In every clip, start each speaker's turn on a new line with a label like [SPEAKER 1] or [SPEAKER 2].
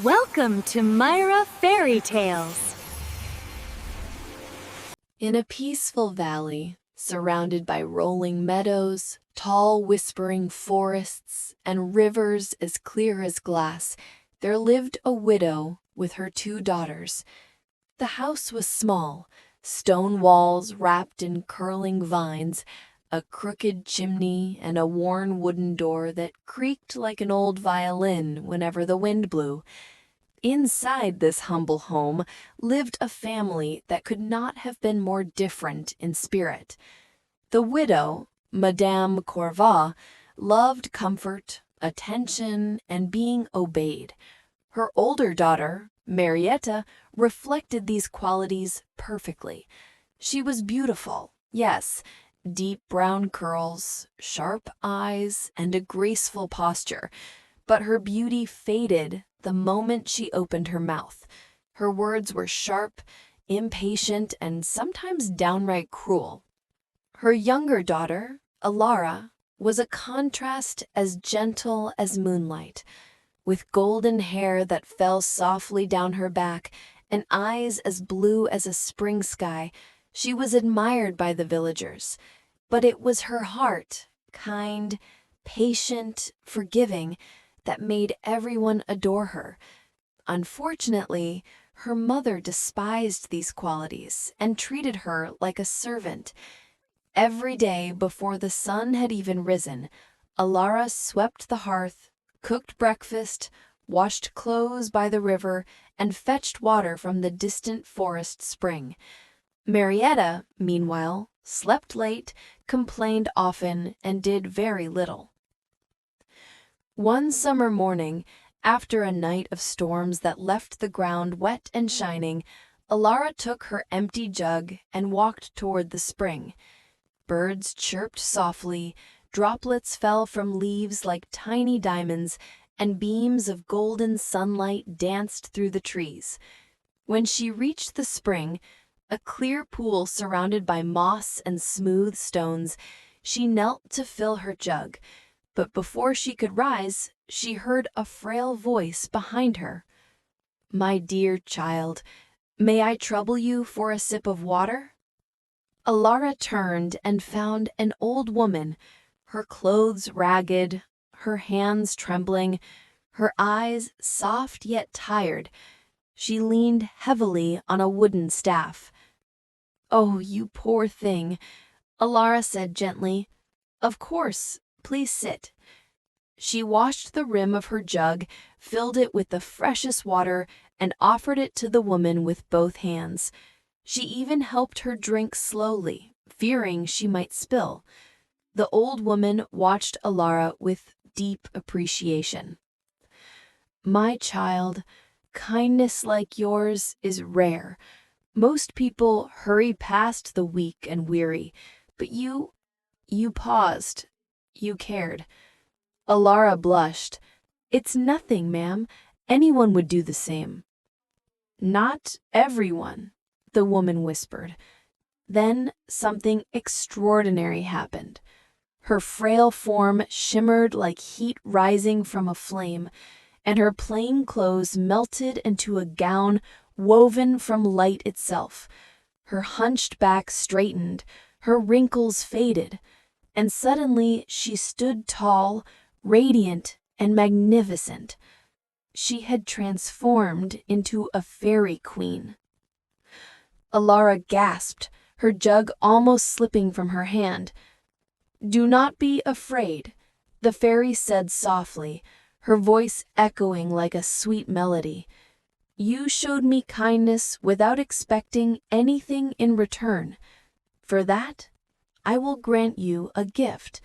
[SPEAKER 1] Welcome to Myra Fairy Tales.
[SPEAKER 2] In a peaceful valley, surrounded by rolling meadows, tall whispering forests, and rivers as clear as glass, there lived a widow with her 2 daughters. The house was small, stone walls wrapped in curling vines, a crooked chimney, and a worn wooden door that creaked like an old violin whenever the wind blew. Inside this humble home lived a family that could not have been more different in spirit. The widow, Madame Corvat, loved comfort, attention, and being obeyed. Her older daughter, Marietta, reflected these qualities perfectly. She was beautiful, yes, deep brown curls, sharp eyes, and a graceful posture, but her beauty faded the moment she opened her mouth. Her words were sharp, impatient, and sometimes downright cruel. Her younger daughter, Elara, was a contrast as gentle as moonlight. With golden hair that fell softly down her back and eyes as blue as a spring sky, she was admired by the villagers. But it was her heart, kind, patient, forgiving, that made everyone adore her. Unfortunately, her mother despised these qualities and treated her like a servant. Every day before the sun had even risen, Elara swept the hearth, cooked breakfast, washed clothes by the river, and fetched water from the distant forest spring. Marietta, meanwhile, slept late, complained often, and did very little. One summer morning, after a night of storms that left the ground wet and shining, Elara took her empty jug and walked toward the spring. Birds chirped softly, droplets fell from leaves like tiny diamonds, and beams of golden sunlight danced through the trees. When she reached the spring, a clear pool surrounded by moss and smooth stones, she knelt to fill her jug. But before she could rise, she heard a frail voice behind her. "My dear child, may I trouble you for a sip of water?" Elara turned and found an old woman, her clothes ragged, her hands trembling, her eyes soft yet tired. She leaned heavily on a wooden staff. "Oh, you poor thing," Elara said gently. "Of course. Please sit." She washed the rim of her jug, filled it with the freshest water, and offered it to the woman with both hands. She even helped her drink slowly, fearing she might spill. The old woman watched Elara with deep appreciation. "My child, kindness like yours is rare. Most people hurry past the weak and weary, but you paused. You cared." Elara blushed. "It's nothing, ma'am. Anyone would do the same." "Not everyone," the woman whispered. Then something extraordinary happened. Her frail form shimmered like heat rising from a flame, and her plain clothes melted into a gown woven from light itself. Her hunched back straightened, her wrinkles faded, and suddenly she stood tall, radiant, and magnificent. She had transformed into a fairy queen. Elara gasped, her jug almost slipping from her hand. "Do not be afraid," the fairy said softly, her voice echoing like a sweet melody. "You showed me kindness without expecting anything in return. For that, I will grant you a gift."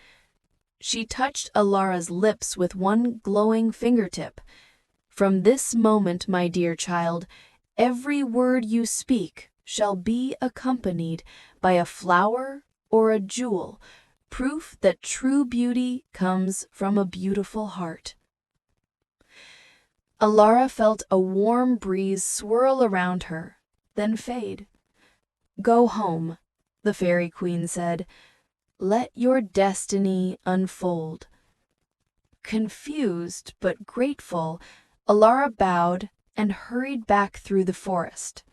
[SPEAKER 2] She touched Elara's lips with one glowing fingertip. "From this moment, my dear child, every word you speak shall be accompanied by a flower or a jewel, proof that true beauty comes from a beautiful heart." Elara felt a warm breeze swirl around her, then fade. "Go home," the fairy queen said. "Let your destiny unfold." Confused but grateful, Elara bowed and hurried back through the forest.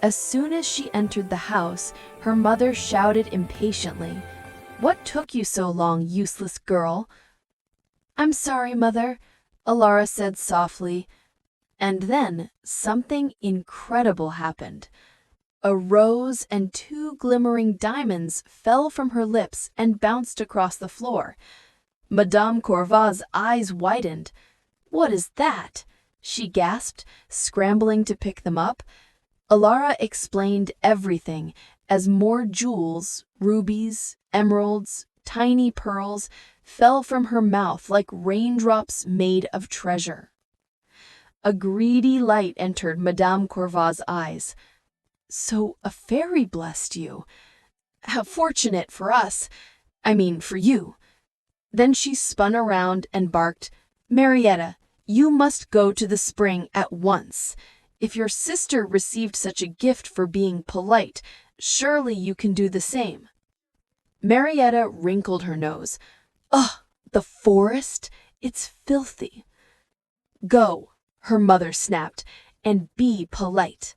[SPEAKER 2] As soon as she entered the house, her mother shouted impatiently, "What took you so long, useless girl?" "I'm sorry, Mother," Elara said softly. And then something incredible happened. A rose and 2 glimmering diamonds fell from her lips and bounced across the floor. Madame Corvaz's eyes widened. "What is that?" she gasped, scrambling to pick them up. Elara explained everything as more jewels, rubies, emeralds, tiny pearls fell from her mouth like raindrops made of treasure. A greedy light entered Madame Corvaz's eyes. "So a fairy blessed you. How fortunate for us. I mean, for you." Then she spun around and barked, "Marietta, you must go to the spring at once. If your sister received such a gift for being polite, surely you can do the same." Marietta wrinkled her nose. "Ugh, the forest? It's filthy." "Go," her mother snapped, "and be polite."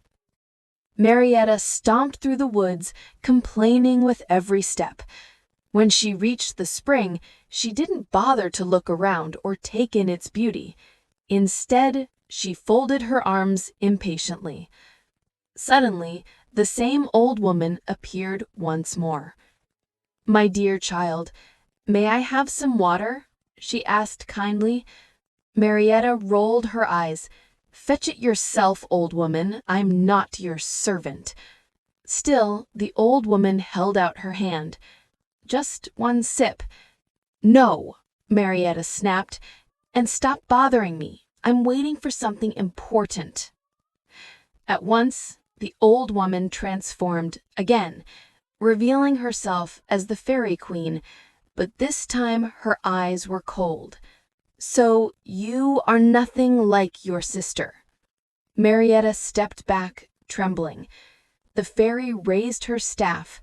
[SPEAKER 2] Marietta stomped through the woods, complaining with every step. When she reached the spring, she didn't bother to look around or take in its beauty. Instead, she folded her arms impatiently. Suddenly, the same old woman appeared once more. "My dear child, may I have some water?" she asked kindly. Marietta rolled her eyes. "Fetch it yourself, old woman. I'm not your servant." Still, the old woman held out her hand. "Just one sip." "No," Marietta snapped, "and stop bothering me. I'm waiting for something important." At once, the old woman transformed again, revealing herself as the fairy queen, but this time her eyes were cold. "So you are nothing like your sister." Marietta stepped back, trembling. The fairy raised her staff.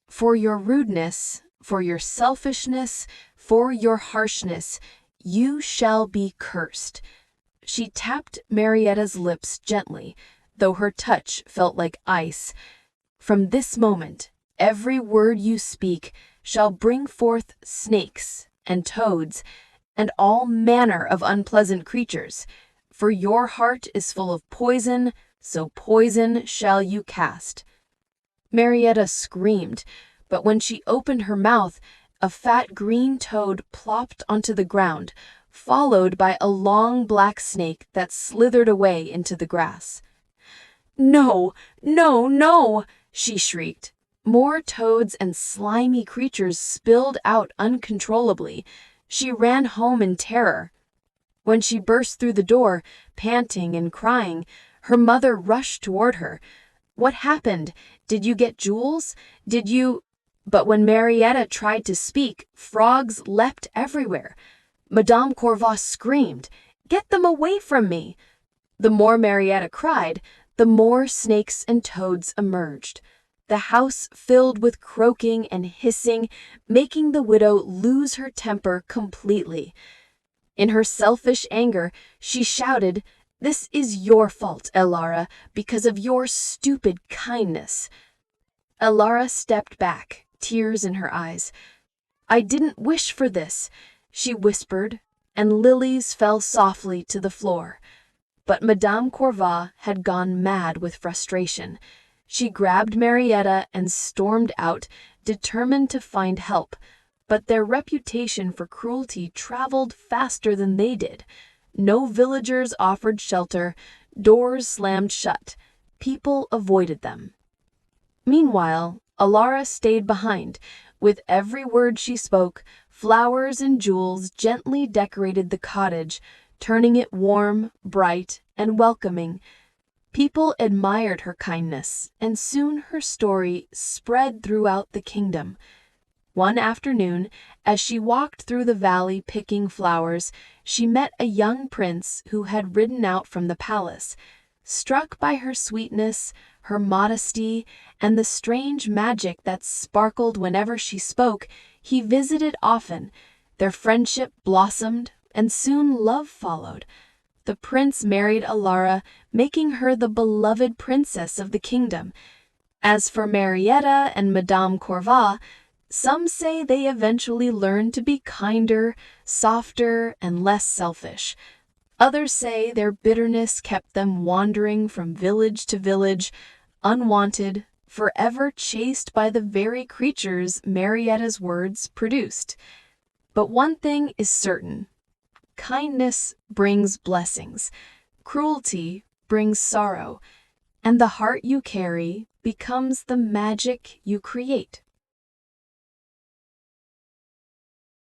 [SPEAKER 2] "For your rudeness, for your selfishness, for your harshness, you shall be cursed." She tapped Marietta's lips gently, though her touch felt like ice. "From this moment, every word you speak shall bring forth snakes and toads and all manner of unpleasant creatures. For your heart is full of poison, so poison shall you cast." Marietta screamed, but when she opened her mouth, a fat green toad plopped onto the ground, followed by a long black snake that slithered away into the grass. "No, no, no!" she shrieked. More toads and slimy creatures spilled out uncontrollably. She ran home in terror. When she burst through the door, panting and crying, her mother rushed toward her. "What happened? Did you get jewels? Did you—" But when Marietta tried to speak, frogs leapt everywhere. Madame Corvaz screamed, "Get them away from me!" The more Marietta cried, the more snakes and toads emerged. The house filled with croaking and hissing, making the widow lose her temper completely. In her selfish anger, she shouted, "This is your fault, Elara, because of your stupid kindness." Elara stepped back, tears in her eyes. "I didn't wish for this," she whispered, and lilies fell softly to the floor. But Madame Corvaz had gone mad with frustration. She grabbed Marietta and stormed out, determined to find help. But their reputation for cruelty traveled faster than they did. No villagers offered shelter, doors slammed shut, people avoided them. Meanwhile, Elara stayed behind. With every word she spoke, flowers and jewels gently decorated the cottage, turning it warm, bright, and welcoming. People admired her kindness, and soon her story spread throughout the kingdom. One afternoon, as she walked through the valley picking flowers, she met a young prince who had ridden out from the palace. Struck by her sweetness, her modesty, and the strange magic that sparkled whenever she spoke, he visited often. Their friendship blossomed, and soon love followed. The prince married Elara, making her the beloved princess of the kingdom. As for Marietta and Madame Corvat, some say they eventually learned to be kinder, softer, and less selfish. Others say their bitterness kept them wandering from village to village, unwanted, forever chased by the very creatures Marietta's words produced. But one thing is certain: kindness brings blessings, cruelty brings sorrow, and the heart you carry becomes the magic you create.